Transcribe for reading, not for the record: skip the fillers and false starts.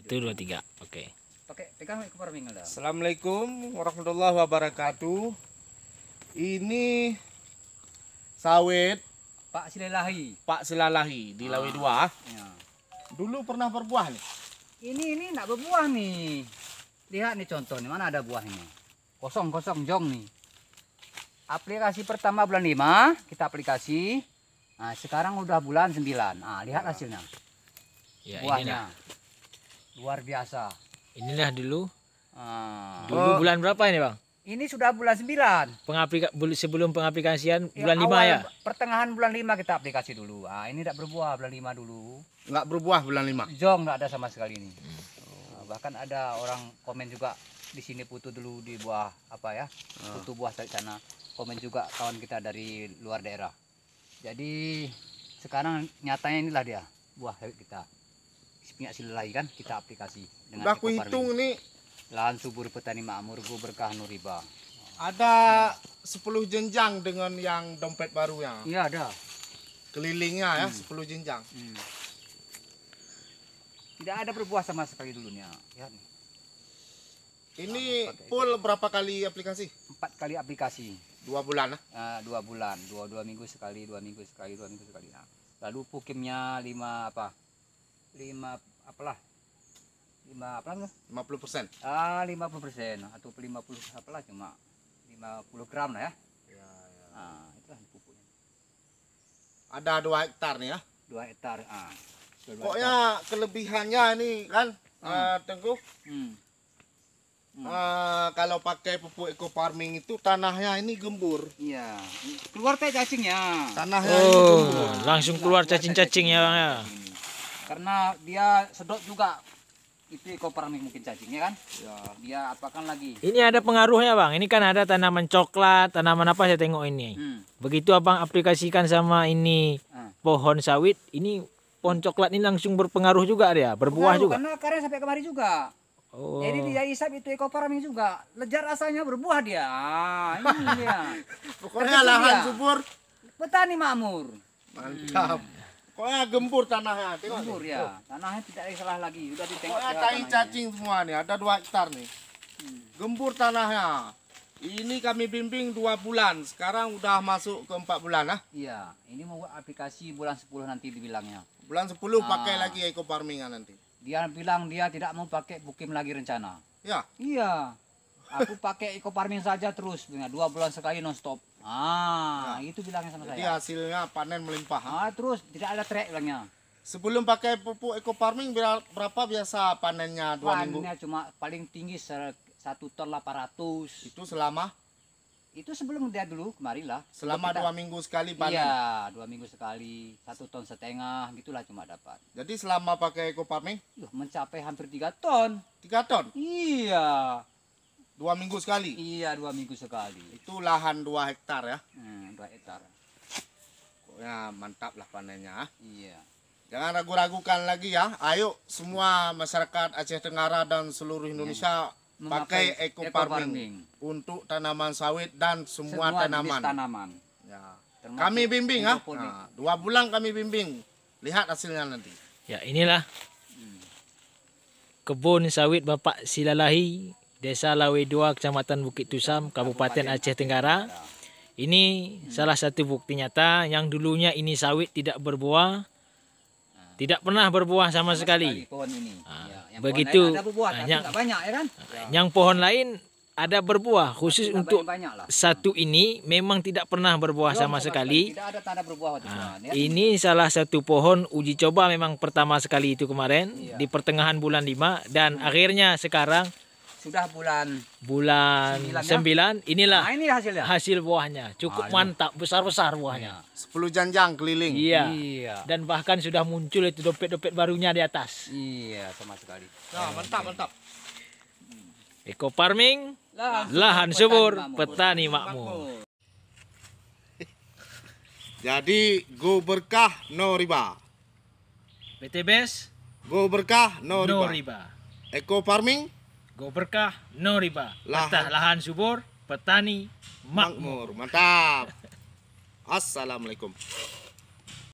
1, 2, 3. Oke. Pakai pegang Eko Farming ada. Assalamualaikum warahmatullahi wabarakatuh. Ini sawit Pak Silalahi. Pak Silalahi di Lawe 2. Ya. Dulu pernah berbuah nih. Ini nak berbuah nih. Lihat nih contoh nih, mana ada buah ini. Kosong jong nih. Aplikasi pertama bulan 5 kita aplikasi. Nah, sekarang udah bulan 9. Nah, lihat hasilnya. Ya, Buahnya. Luar biasa. Inilah dulu. Nah, Dulu bulan berapa ini, Bang? ini sudah bulan 9. Sebelum pengaplikasian bulan 5 awal ya? Pertengahan bulan 5 kita aplikasi dulu. Ah, ini tidak berbuah bulan 5 dulu. Nggak berbuah bulan 5. Jong nggak ada sama sekali ini. Bahkan ada orang komen juga di sini putu dulu di buah apa ya? Putu buah dari sana. Komen juga kawan kita dari luar daerah. Jadi sekarang nyatanya inilah dia buah sawit kita. Minyak Silalahi kan kita aplikasi dengan Udah aku Eko hitung Farming. nih Lahan subur petani makmur, Go Berkah Nur Riba. ada 10 jenjang dengan yang dompet barunya. Iya ada. Kelilingnya ya 10 jenjang. Tidak ada berbuah sama sekali dulunya. Lihat nih. Ini full berapa kali aplikasi? 4 kali aplikasi. 2 bulan lah. 2 bulan, 2 minggu sekali, 2 minggu sekali, 2 minggu sekali. Nah, lalu pukimnya 5 apa? 5 apalah? 5 apa? 50%. 50% atau 50 apalah cuma 50 gram lah ya. Nah, itulah pupuknya. Ada 2 hektar nih ya. 2 hektar. Pokoknya kelebihannya nih kan Tengku. Kalau pakai pupuk Eko Farming itu tanahnya ini gembur. Iya, keluar teh cacingnya. Tanahnya ini gembur. Langsung keluar cacing-cacing ya, Bang ya. Karena dia sedot juga. Itu Eko Farming mungkin cacingnya kan. Ya. Dia apakan lagi. Ini ada pengaruhnya, Bang. Ini kan ada tanaman coklat, tanaman apa saya tengok ini. Begitu Abang aplikasikan sama ini pohon sawit, ini pohon coklat ini langsung berpengaruh juga dia, berbuah Pengaruh, juga. Karena akarnya sampai kemari juga. Oh. Jadi dia isap itu Eko Farming juga. Lezat rasanya berbuah dia. Ini dia. Pokoknya Terkejut lahan dia. subur. Petani makmur. Mantap. Pokoknya gembur tanahnya. Tengok Subur nih. ya. Tanahnya tidak ada salah lagi. Sudah ditengok. Pokoknya ya cacing tanahnya. cacing semua nih. Ada 2 hektar nih. Gembur tanahnya. Ini kami bimbing 2 bulan. Sekarang udah masuk ke 4 bulan lah. Iya. Ini mau aplikasi bulan 10 nanti dibilangnya. Bulan 10 pakai lagi Eko Farming nanti. Dia bilang dia tidak mau pakai bukim lagi rencana. Ya. Iya. Aku pakai Eko Farming saja terus. 2 bulan sekali non stop. Itu bilangnya sama Jadi saya. hasilnya panen melimpah. Terus tidak ada trek bilangnya. Sebelum pakai pupuk Eko Farming berapa biasa panennya 2 minggu? Panennya cuma paling tinggi 1 ton 800. Itu selama Sebelum dia dulu kemarin lah. selama 2 minggu sekali panen. Iya, 2 minggu sekali, 1,5 ton gitulah cuma dapat. Jadi selama pakai Eko Farming Mencapai hampir 3 ton. 3 ton. Iya. 2 minggu sekali. Iya, 2 minggu sekali. Itu lahan 2 hektar ya. 2 hektar. Pokoknya mantap lah panennya. Iya. Jangan ragu-ragukan lagi ya. Ayo semua masyarakat Aceh Tenggara dan seluruh Indonesia pakai Eko Farming untuk tanaman sawit dan semua jenis tanaman. tanaman. Ya. Termasuk Kami bimbing ya. hidroponik. 2 bulan kami bimbing. Lihat hasilnya nanti. Ya, inilah kebun sawit Bapak Silalahi, Desa Lawe 2, Kecamatan Bukit Tusam, Kabupaten Aceh Tenggara. Ini salah satu bukti nyata yang dulunya ini sawit tidak berbuah, tidak pernah berbuah sama sekali. Pohon ini. Yang begitu, pohon lain ada berbuah, tapi yang- nggak banyak ya kan? Yang pohon lain ada berbuah, khusus Nggak untuk banyak lah. satu ini memang tidak pernah berbuah sama sekali. Tidak ada tanda berbuah waktu itu. Ya. Ini salah satu pohon uji coba memang pertama sekali itu kemarin di pertengahan bulan 5 dan akhirnya sekarang Sudah bulan 9 inilah ini hasilnya. hasil buahnya. Cukup mantap, besar-besar buahnya. 10 janjang keliling. Iya. Iya. Dan bahkan sudah muncul itu dompet-dompet barunya di atas. Iya, sama sekali. Nah, mantap, mantap. Eko Farming, lahan subur, petani makmur. Jadi go berkah no riba. BTBS, Go berkah no riba. no riba. Eko Farming Go berkah, no riba. Lahan- Lahan subur, petani makmur. makmur. Mantap. Assalamualaikum.